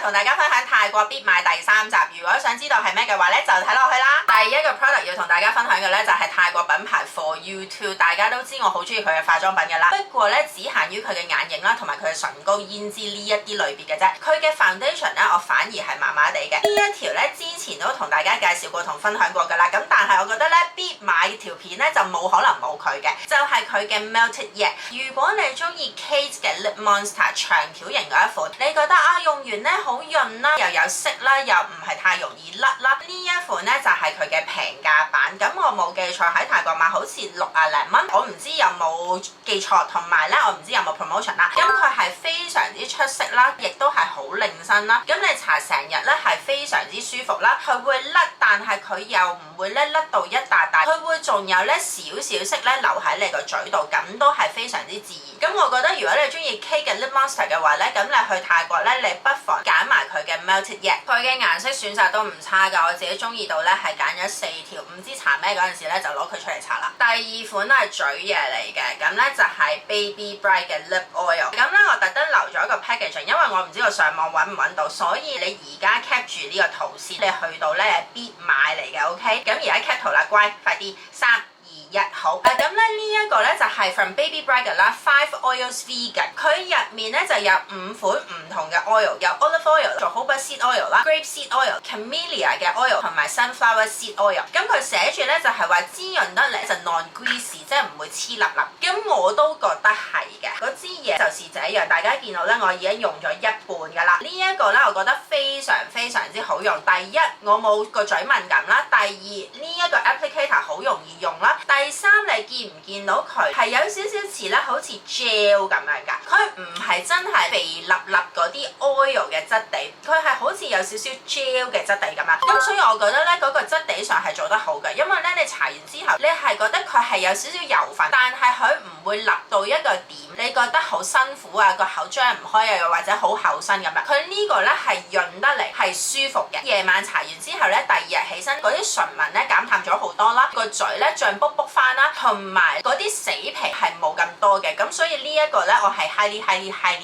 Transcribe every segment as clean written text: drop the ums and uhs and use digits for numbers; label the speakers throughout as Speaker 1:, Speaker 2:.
Speaker 1: 同大家分享泰國必買第3集，如果想知道係咩嘅話咧，就睇落去啦。第一個 product 要同大家分享嘅咧就係泰國品牌 For You Too， 大家都知我好中意佢嘅化妝品㗎啦。不過咧只限於佢嘅眼影啦，同埋佢嘅唇膏、胭脂呢一啲類別嘅啫。佢嘅 foundation 咧，我反而係麻麻地嘅。呢一條咧之前都同大家介紹過同分享過㗎啦。咁但係我覺得咧必買條片咧就冇可能冇佢嘅，就係佢嘅 Melted Yak。如果你中意 Kate 嘅 Lip Monster 長條型嗰一款，你覺得啊用完咧好潤啦，又有色啦，又唔係太容易甩啦，呢一款咧就係佢嘅平價版。咁我冇記錯喺泰國買好似60零蚊，我唔知有冇記錯，同埋咧我唔知有冇 promotion 啦。咁佢係非常之出色啦，亦都係好令身啦。咁你搽成日咧係非常之舒服啦，佢會甩，但係佢又唔會咧甩到一笪笪，佢會仲有咧少少色咧留喺你個嘴度，咁都係非常之自然。咁我覺得如果你中意 Kate 嘅 Lip Monster 嘅話咧，咁你去泰國咧，你不妨揀埋佢嘅 Melted Yak， 佢嘅顏色選擇都唔差㗎，我自己中意到咧係揀咗4條，唔知搽咩嗰陣時咧就攞佢出嚟搽啦。第二款都係嘴嘢嚟嘅，咁咧就係 Baby Bright 嘅 Lip Oil。咁咧我特登留咗一個 packaging， 因為我唔知我上網揾唔揾到，所以你而家 cap 住呢個圖先，你去到咧必買嚟嘅 ，OK？ 咁而家 cap 圖啦，乖，快啲3、2、1，好。咁咧呢一個咧就係 from Baby Bright 嘅啦，5 Oils Vegan。佢入面咧就有5款唔同嘅 oil， 有 olive oil、jojoba seed oil 啦、grape seed oil、camellia 嘅 oil 同埋 sunflower seed oil。咁佢寫住咧就係話滋潤得嚟就 non-greasy， 即係唔會黐粒粒。咁我都覺得係嘅，嗰支嘢就是這樣。大家見到咧，我已經用咗一半㗎啦。呢一個咧，我覺得非常非常之好用。第一，我冇個嘴敏感啦；第二，呢一個 applicator 好容易用啦；第三，你見唔見到佢係有少少似咧，好似 gel 咁樣㗎？佢唔係真係肥粒粒嗰啲 oil 嘅質地，佢係好似有少少 gel 嘅質地咁樣。咁所以我覺得咧，嗰個質地上係做得好嘅，因為咧你搽完之後，你係覺得佢係有少少油份，但係佢唔會立到一個點，你覺得好辛苦啊，個口張唔開啊，又或者好厚身咁樣。佢呢個咧係潤得嚟，係舒服嘅。夜晚搽完之後咧，第二日起身嗰啲唇紋咧減淡咗好多啦，個嘴咧脹卜卜翻啦，同埋嗰啲死皮係冇咁多嘅。咁所以呢一個咧，我係 highly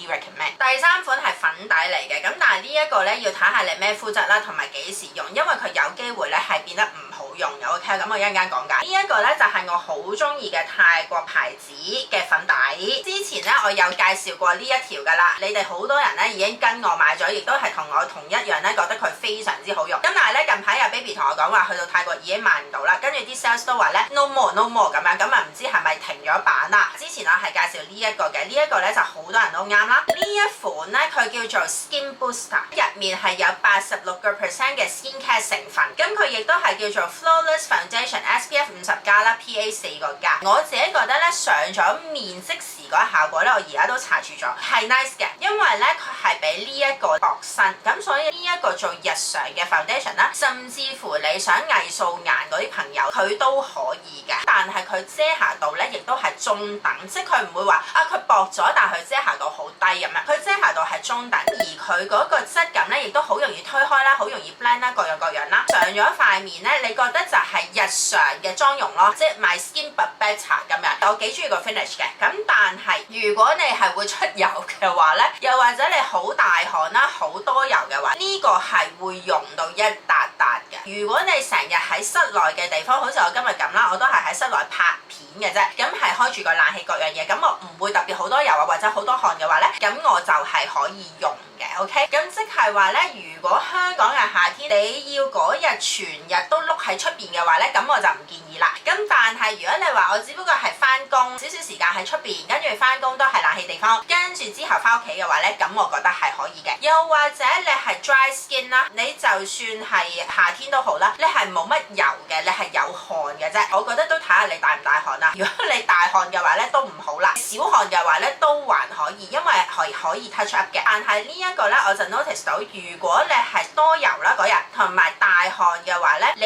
Speaker 1: recommend。第三款係粉底嚟嘅，咁但係呢一個咧要睇下你咩膚質啦，同埋幾時用，因為佢有機會咧係變得唔好用嘅。OK， 咁我一陣間講解。呢一個咧就係我好中意嘅泰國牌子嘅粉底。之前咧我有介紹過呢一條㗎啦，你哋好多人咧已經跟我買咗，亦都係同我同一樣咧覺得佢非常之好用。咁但係咧近排有 baby 同我講話去到泰國已經買唔到啦，跟住啲 sales 都話咧 no more 咁樣，咁啊唔知係咪停咗版啦？之前我係介紹呢一個嘅，呢一個咧就好多人都啱啦。呢一款咧佢叫做 Skin Booster， 入面係有86% 嘅 skincare 成分，咁佢亦都係叫做 Flawless Foundation SPF 50+啦 PA 4個加。我自己覺得咧上咗面即時嗰個效果咧，我而家都搽住咗係 nice 嘅，因為咧佢係比呢一個薄身，咁所以呢一個做日常嘅 foundation 啦，甚至乎你想偽素顏嗰啲朋友佢都可以嘅。但係佢遮瑕度咧亦都係中等，即係佢唔會話啊佢薄咗，但係佢遮瑕度好低咁樣。佢遮瑕度係中等，而佢嗰個質感咧亦都好容易推開啦，好容易 blend 啦，各樣啦。上咗塊面咧，你覺得就係日常嘅妝容咯，即係 my skin but better 咁樣。我幾中意個 finish 嘅，咁但係如果你係會出油嘅話咧，又或者你好大汗啦，好多油嘅話，呢個係會溶到一笪笪嘅。如果你成日喺室內嘅地方，好似我今日咁啦，我都係喺室內拍片嘅啫，咁係開住個冷氣各樣嘢，咁我唔會特別好多油啊，或者好多汗嘅話咧，咁我就係可以用嘅 ，OK？ 咁即係話咧，如果香港嘅夏天你要嗰日全日都碌喺出邊嘅話咧，咁我就唔建議啦。咁但係如果你話我只不過係翻工少少時間喺出邊，跟住翻工都係冷氣地方，跟住之後翻屋企嘅話咧，咁我覺得係可以嘅。又或者你係 dry skin 啦，你就算係夏天都好啦，你係冇乜油嘅，你係有汗嘅啫。我覺得都睇下你大唔大汗啦。如果你大汗嘅話咧，都唔好啦。小汗嘅話咧，都還可以，因為可以 touch up 嘅。但係呢一個咧，我就 notice 到，如果你係多油啦嗰日，同埋大汗嘅話咧，你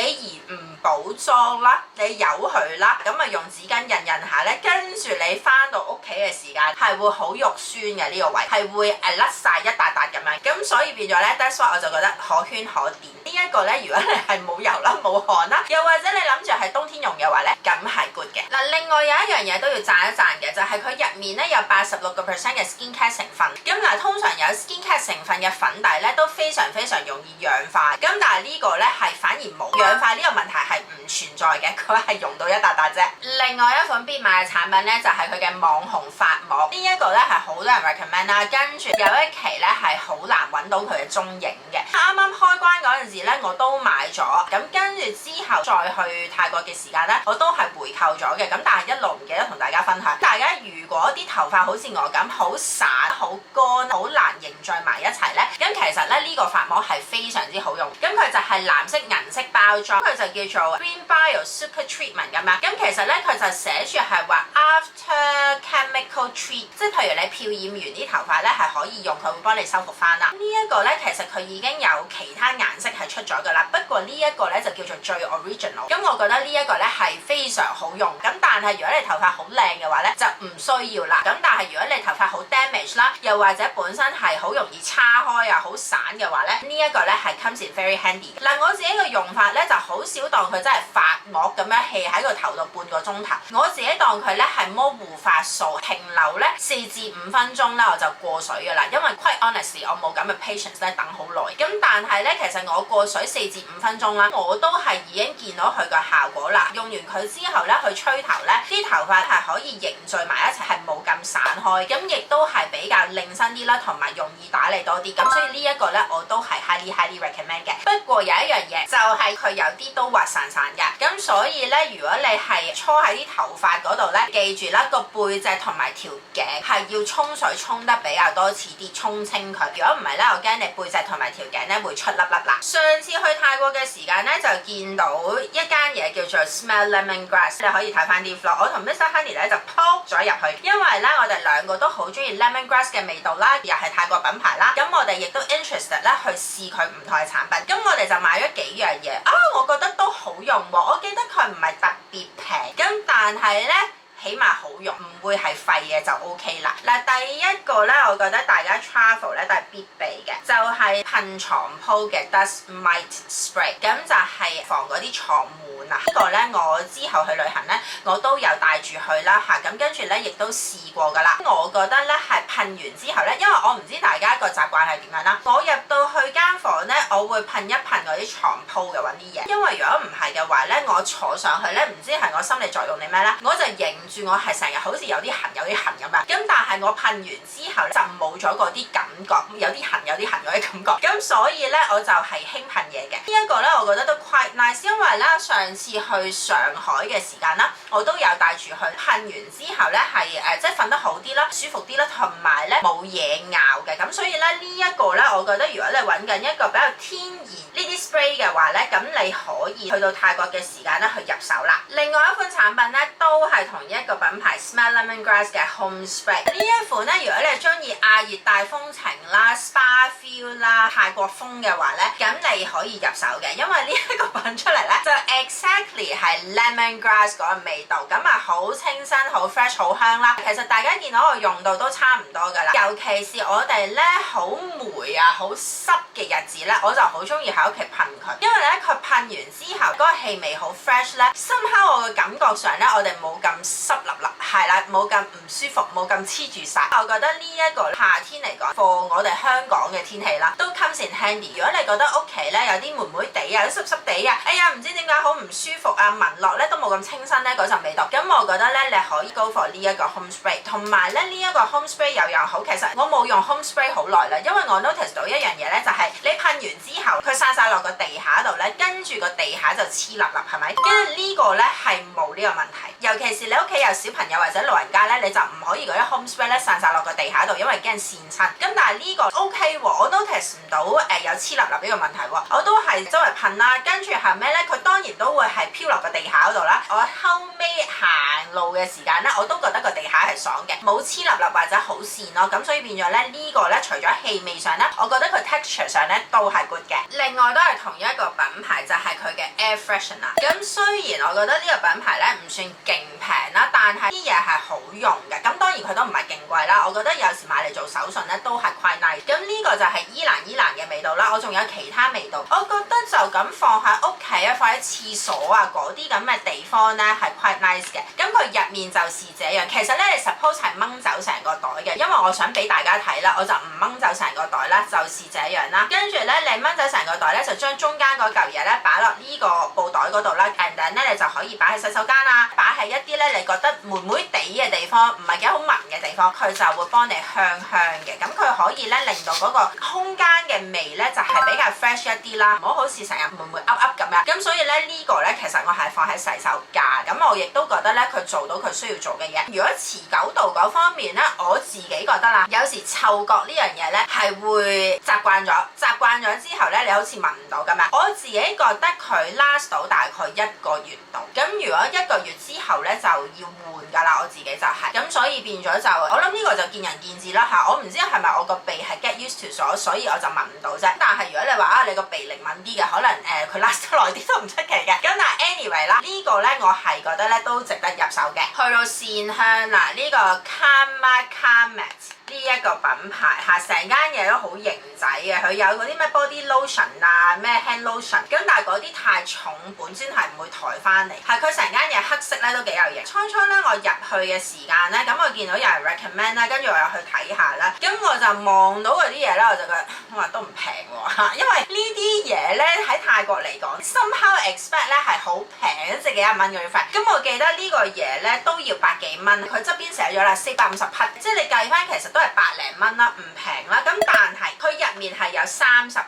Speaker 1: 而唔補妝啦，你由佢啦，咁啊用紙巾印下咧，跟住你翻到屋企嘅時間係會好肉酸嘅呢個位，係會甩晒一笪笪咁樣，咁所以變咗咧 that's why 我就覺得可圈可點。呢一個咧，如果你係冇油啦冇汗啦，又或者你諗住係冬天用嘅話咧，咁係 good 嘅。嗱，另外有一樣嘢都要讚一讚嘅，就係佢入面咧有86% 嘅 skincare 成分。咁嗱，通常有 skincare 成分嘅粉底咧都非常容易氧化，咁但係呢個咧係反而冇氧化呢個問題係唔存在嘅，佢係溶到一笪笪啫。另外一款必買嘅產品咧就係佢嘅網紅髮膜，呢一個咧係好多人 recommend 啦，跟住有一期咧係好難揾到佢嘅蹤影嘅。啱啱開關嗰陣時咧我都買咗，咁跟住之後再去泰國嘅時間咧我都係回購咗嘅，咁但係一路唔記得同大家分享。大家如果啲頭髮好似我咁好散、好乾、好難凝聚埋一齊咧，咁其實咧呢個髮膜係非常之好用，咁佢就係藍色銀色包裝，佢就叫做 Green Bio Super Treatment 咁樣。咁其實咧佢就寫住係話 After Chemical Treat， 即係譬如你漂染完啲頭髮咧係可以用，佢會幫你修復翻啦。呢一個咧其實佢已經有其他顏色係出咗噶啦，不過呢一個咧就叫做最 original。咁我覺得呢一個咧係非常好用，咁但係如果你頭髮好靚嘅話咧就唔需要啦。咁但係如果你頭髮好 damage 啦，又或者本身係好容易叉開啊、好散嘅話咧，呢一個咧係 comes in very handy。嗱，我自己嘅用法咧就好少當佢真係髮膜咁樣氣喺個頭度半個鐘頭，我自己當佢咧係摸護髮素，停留咧4至5分鐘咧我就過水噶啦，因為 quite honestly 我冇咁嘅 patience 咧等好耐。咁但係咧其實我過水4至5分鐘啦，我都係已經見到佢個效果啦。用完佢之後咧去吹頭咧，啲頭髮係可以凝聚埋一齊，係冇咁散開，咁亦都係比較靚身啲啦，同埋容易打理多啲。咁所以呢一個咧我都係 highly recommend 嘅。不過有一樣嘢就係佢有啲都滑潺潺嘅，咁所以咧如果你係搓喺啲頭髮嗰度咧，記住啦個背脊同埋條頸係要沖水沖得比較多次啲，沖清佢。如果唔係咧，我驚你背脊同埋條頸咧會出粒粒啦。上次去泰國嘅時間咧就見到一間嘢叫做 Smell Lemongrass， 你可以睇翻啲 vlog。我同 Mr. Honey 咧就撲咗入去，因為咧我哋兩個都好中意 lemongrass 嘅味道啦，又係泰國品牌啦，咁我哋亦都 interested 咧去試佢唔同嘅產品。咁我哋就買咗幾樣嘢啊，我覺得都好用喎。我記得佢唔係特別平，咁但係咧起碼好用，唔會係廢嘅就 OK 啦。嗱，第一個咧，我覺得大家 travel 咧都係必備嘅，就係噴床鋪嘅 Dust Mite Spray， 咁就係防嗰啲床蟎啊。呢個咧我之後去旅行咧，我都有帶住去啦嚇，咁跟住咧亦都試過㗎啦。我覺得咧係噴完之後咧，因為我唔知大家個習慣係點樣啦，我入到去間房咧，我會噴一噴嗰啲床鋪嘅揾啲嘢，因為如果唔係嘅話咧，我坐上去咧，唔知係我心理作用定咩咧，我就認住我係成日好似有啲痕咁樣，咁但係我噴完之後咧就冇咗嗰啲感覺，有啲痕嗰啲感覺，咁所以咧我就係輕噴嘢嘅。呢一個咧我覺得都 quite nice， 因為咧上次去上海嘅時間啦，我都有帶住去噴完之後咧係即係瞓得好啲啦，舒服啲啦，同埋咧冇嘢咬嘅，咁所以咧呢一個咧我覺得如果你揾緊一個比較天然呢啲 spray 嘅話咧，咁你可以去到泰國嘅時間咧去入手啦。另外一款產品咧都係同一個品牌 Smell Lemongrass 嘅 Home Spray， 呢一款咧如果你係中意亞熱帶風情啦、spa feel 啦、泰國風嘅話咧，咁你可以入手嘅，因為呢一個品出嚟咧就 exactly 係 lemongrass 嗰個味道，咁啊好清新、好 fresh、好香啦。其實大家見到我用到都差唔多噶啦，尤其是我哋咧好霉啊、好濕嘅日子咧，我就好中意喺屋企噴佢，因為咧佢噴完之後嗰個氣味好 fresh 咧，somehow我嘅感覺上咧我哋冇咁濕立立，係啦，冇咁唔舒服，冇咁黐住晒。我覺得呢一個夏天嚟講，for 我哋香港嘅天氣啦，都 comes in handy。如果你覺得屋企咧有啲霉霉地啊、有啲濕濕地啊，哎呀唔知點解好唔舒服啊，聞落咧都冇咁清新咧嗰陣味道，咁我覺得咧你可以 go for 呢一個 home spray。同埋咧呢一個 home spray 有樣好，其實我冇用 home spray 好耐啦，因為我 notice 到一樣嘢咧，就係你噴完之後，佢散晒落個地下度咧，跟住個地下就黐立立，係咪？跟住呢個咧係冇呢個問題，尤其是你屋企有小朋友或者老人家咧，你就唔可以嗰啲 home spray 咧散晒落個地下度，因為驚跣親。咁但係呢個 OK 喎，我 notice 唔到有黐立立呢個問題喎，我都係周圍噴啦，跟住後尾咧佢當然都會係係飄落個地下嗰度啦。我後尾行路嘅時間咧，我都覺得個地下係爽嘅，冇黐立立或者好跣咯。咁所以變咗咧呢個咧，除咗氣味上咧，我覺得佢 texture 上咧都係 good 嘅。另外都係同一個品牌，就係佢嘅 Air Freshener。咁雖然我覺得呢個品牌咧唔算勁平啦，但係啲嘢係好用嘅。咁當然佢都唔係勁貴啦，我覺得有時買嚟做手信咧都係 quite nice。咁呢個就係依蘭嘅味道啦。我仲有其他味道，我覺得就咁放喺屋企啊，放喺廁所啊嗰啲咁嘅地方咧係 quite nice 嘅。咁佢入面就是這樣。其實咧你 suppose 係掹走成個袋嘅，因為我想俾大家睇啦，我就唔掹走成個袋啦，就是這樣啦。跟住咧你掹走成個袋咧，就將中間嗰嚿嘢咧擺落呢個布袋嗰度啦。and then 咧你就可以擺喺洗手間啊，擺喺一啲咧你覺得霉霉地嘅地方，唔係幾好聞嘅地方，佢就會幫你香香嘅。咁佢可以咧令到嗰個空間嘅味咧就係比較 fresh 一啲啦，唔好好似成日霉霉噏噏咁樣。咁所以咧呢個咧其實我係放喺洗手間，咁我亦都覺得咧佢做到佢需要做嘅嘢。如果持久度嗰方面咧，我自己覺得啦，有時嗅覺呢樣嘢咧係會習慣咗之後咧，你好似聞唔到咁樣。我自己覺得佢 last 到大概1個月度。咁如果1個月之後咧就要換㗎啦，我自己就係。咁所以變咗就我諗呢個就見仁見智啦嚇。我唔知係咪我個鼻係 get used to 咗，所以我就聞唔到啫。但係如果你話你個鼻靈敏啲嘅，可能佢 last 得耐啲都唔出奇嘅。咁但係 anyway 啦，呢個咧我係覺得咧都值得入手嘅。去到線香啦，呢個 Karma Carmet 呢一個品牌嚇，成間嘢都好型仔嘅。佢有嗰啲咩 body lotion 啊，咩 hand lotion，咁但係嗰啲太重本身係唔會抬翻嚟。係佢成間嘢黑色咧都幾有型。初咧我入去嘅時間咧，咁我見到有人 recommend 啦，跟住我又去睇下啦。咁我就望到嗰啲嘢咧，我就覺得我話都唔平喎，因為呢啲嘢咧喺泰國嚟講 somehow expect 咧係好平，即係幾廿蚊嗰啲費。咁我記得呢個嘢咧都要百幾蚊，佢側邊寫咗啦450匹，即係你計翻其實都係百零蚊啦，唔平啦。咁但係佢入面係有30條。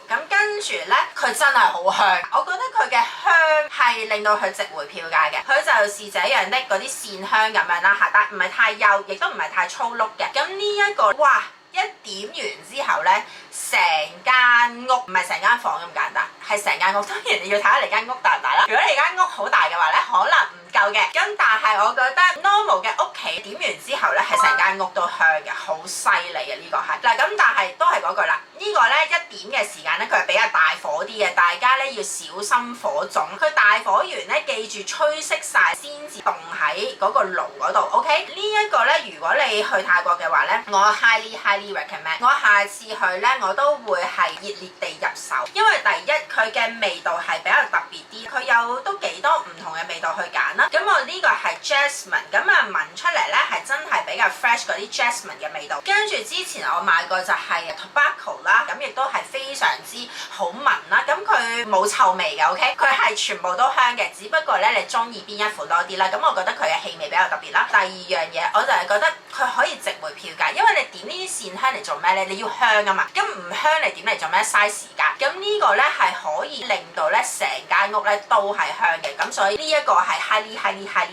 Speaker 1: 咁跟住咧，佢真係好香，我覺得佢嘅香係令到佢值回票價嘅。佢就是這樣的嗰啲線香咁樣啦嚇，但唔係太幼，亦都唔係太粗碌嘅。咁呢一個哇，一點完之後咧，成間屋唔係成間房咁簡單，係成間屋。當然你要睇下你間屋大唔大啦。如果你間屋好大嘅話咧，可能唔夠嘅。咁但係我覺得 normal 嘅屋企點完之後咧，係成間屋都香嘅，好犀利嘅呢個係。嗱咁但係都係嗰句啦，呢個咧一點嘅時間咧，佢係比較大火啲嘅，大家咧要小心火種。佢大火完咧，記住吹熄晒先至凍喺嗰個爐嗰度。OK，呢一個咧，如果你去泰國嘅話咧，我 highly recommend。我下次去咧，我都會係熱烈地入手，因為第一佢嘅味道係比較特別啲，佢有都幾多唔同嘅味道去揀啦。咁我呢個係 jasmine， 咁啊聞出嚟咧係真係比較 fresh 嗰啲 jasmine 嘅味道。跟住之前我買過就係 tobacco 啦，咁亦都係非常之好聞啦。咁佢冇臭味嘅 ，OK， 佢係全部都香嘅，只不過咧你中意邊一款多啲啦。咁我覺得佢嘅氣味比較特別啦。第二樣嘢我就係覺得佢可以值回票價，因為你點呢啲線香嚟做咩咧？你要香啊嘛，咁唔香你點嚟做咩？嘥時間。咁呢個咧係可以令到咧成間屋咧都係香嘅，咁所以呢一個係 highly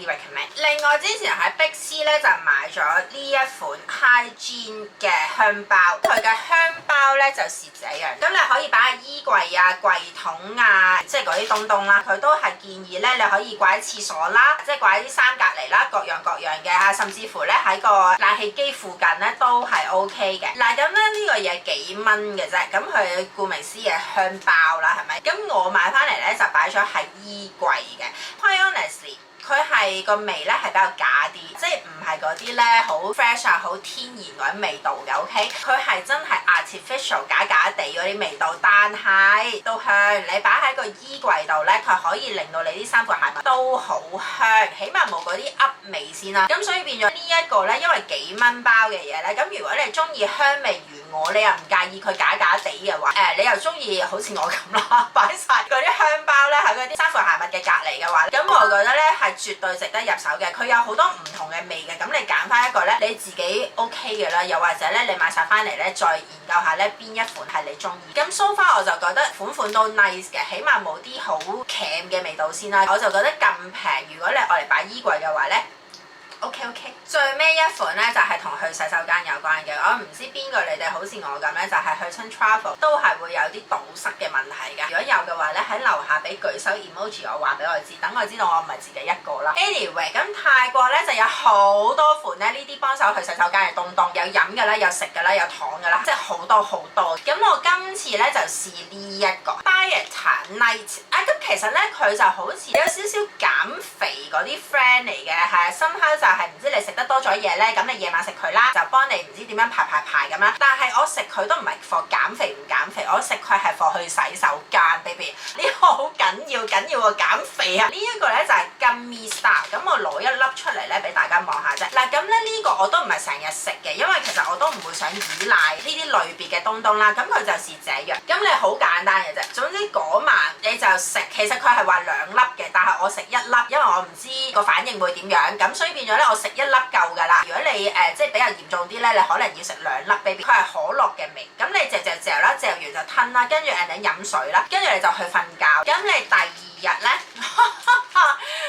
Speaker 1: recommend。另外之前喺 Big C 咧就買咗呢一款 Hygiene 嘅香包，佢嘅香包咧就是這樣，咁你可以擺喺衣櫃啊、櫃桶啊，即係嗰啲東東啦。佢都係建議咧你可以掛喺廁所啦，即係掛喺啲衫隔離啦，各樣嘅啊，甚至乎咧喺個冷氣機附近咧都係 OK 嘅。嗱咁咧呢個嘢幾蚊嘅啫，咁佢顧名思義香包啦，係咪？咁我買翻嚟咧就擺咗喺衣櫃嘅。Quite honestly，佢係個味咧係比較假啲，即係唔係嗰啲咧好 fresh 啊、好天然嗰啲味道嘅。OK，佢係真係 artificial 假地嗰啲味道，但係都香。你擺喺個衣櫃度咧，佢可以令到你啲衫褲鞋襪都好香，起碼冇嗰啲噏味先啦。咁所以變咗呢一個咧，因為幾蚊包嘅嘢咧，咁如果你中意香味如我，你又唔介意佢假地嘅話，你又中意好似我咁啦，擺晒嗰啲香包咧喺嗰啲衫褲鞋襪嘅隔離嘅話，咁我覺得咧係絕對值得入手嘅。佢有好多唔同嘅味嘅，咁你揀翻一個咧你自己 OK 嘅啦，又或者咧你買晒翻嚟咧再研究下咧邊一款係你中意。咁 so far 我就覺得款都 nice 嘅，起碼冇啲好鉗嘅味道先啦。我就覺得咁平，如果你愛嚟擺衣櫃嘅話咧， OK。最尾一款咧就係同去洗手間有關嘅，我唔知邊個你哋好似我咁咧，就係去親 travel 都係會有啲堵塞嘅問題㗎。如果有嘅話咧，喺樓下俾舉手 emoji 我話俾我知，等我知道我唔係自己一個啦。Anyway， 咁泰國咧就有好多款咧呢啲幫手去洗手間嘅東東，有飲嘅啦，有食嘅啦，有糖嘅啦，即係好多好多。咁我今次咧就試呢一個 Dieta Night 啊，咁其實咧佢就好似有少少減肥嗰啲 friend 嚟嘅，係somehow就係唔知你食得多咗嘢咧，咁你夜晚食佢啦，就幫你唔知點樣排咁啦。但係我食佢都唔係 for 減肥唔減肥，我食佢係 for 去洗手間 ，baby 呢個好緊要喎，減肥啊！呢一個咧就係 Gummy Style， 咁我攞一粒出嚟咧俾大家望下啫。嗱，咁咧呢個我都唔係成日食嘅，因為其實我都唔會想依賴呢啲類別嘅東東啦。咁佢就是這樣，咁你好簡單嘅啫。總之嗰晚你就食，其實佢係話2粒嘅，但係我食1粒，因為我唔知個反應會點樣，咁所以變咗咧我食1粒夠㗎啦。如果你即係比較嚴重啲咧，你可能要食2粒 baby。佢係可樂嘅味，咁你嚼啦，嚼完就吞啦，跟住你飲水啦，跟住你就去瞓覺。咁你第2日咧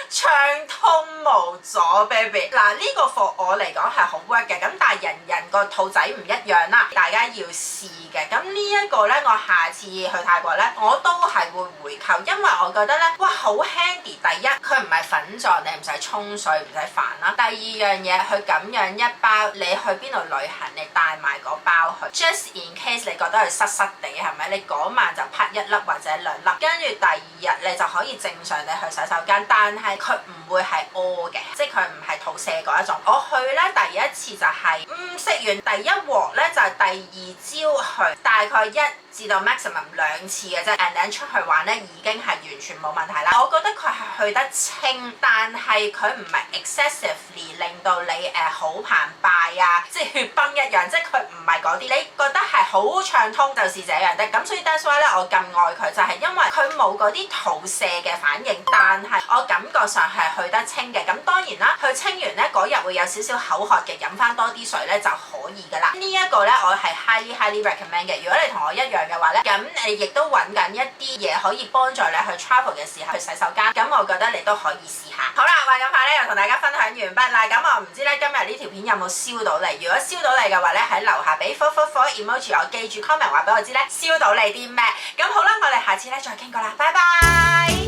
Speaker 1: 暢通無阻 baby。嗱，呢個貨我嚟講係好 work 嘅，咁但係人個肚仔唔一樣啦，大家要試嘅。咁呢一個咧，我下次去泰國咧，我都係會回購，因為我覺得咧，哇好 handy。第一，佢唔係粉狀，你唔使沖水，唔使煩啦。第二樣嘢，佢咁樣一包，你去邊度旅行，你帶埋嗰包去 ，just in case 你覺得佢濕濕地係咪？你嗰晚就啪1粒或者2粒，跟住第2日你就可以正常地去洗手間，但係佢唔會係屙嘅，即係佢唔係肚瀉嗰一種。我去咧第一次就係食完第1鑊咧，就係第2朝去，大概1至到 maximum 2次嘅啫。and then 出去玩咧已經係完全冇問題啦。我覺得佢係去得清，但係佢唔係 excessively 令到你好澎湃啊，即係血崩一樣，即係佢唔係嗰啲。你覺得係好暢通就是這樣的。咁所以 that's why 咧我咁愛佢，就係因為佢冇嗰啲肚瀉嘅反應，但係我感覺上係去得清嘅。咁當然啦，佢清完咧嗰日會有少少口渴嘅，飲翻多啲水咧就可以㗎啦。呢一個咧我係 highly recommend 嘅。如果你同我一樣嘅話咧，咁你亦都揾緊一啲嘢可以幫助你去 travel 嘅時候去洗手間，咁我覺得你都可以試下。好啦，話咁快咧又同大家分享完畢啦。咁我唔知咧今日呢條片有冇燒到你？如果燒到你嘅話咧，喺樓下俾 4 emoji 我，記住 comment 話俾我知咧燒到你啲咩。咁好啦，我哋下次咧再傾過啦，拜拜。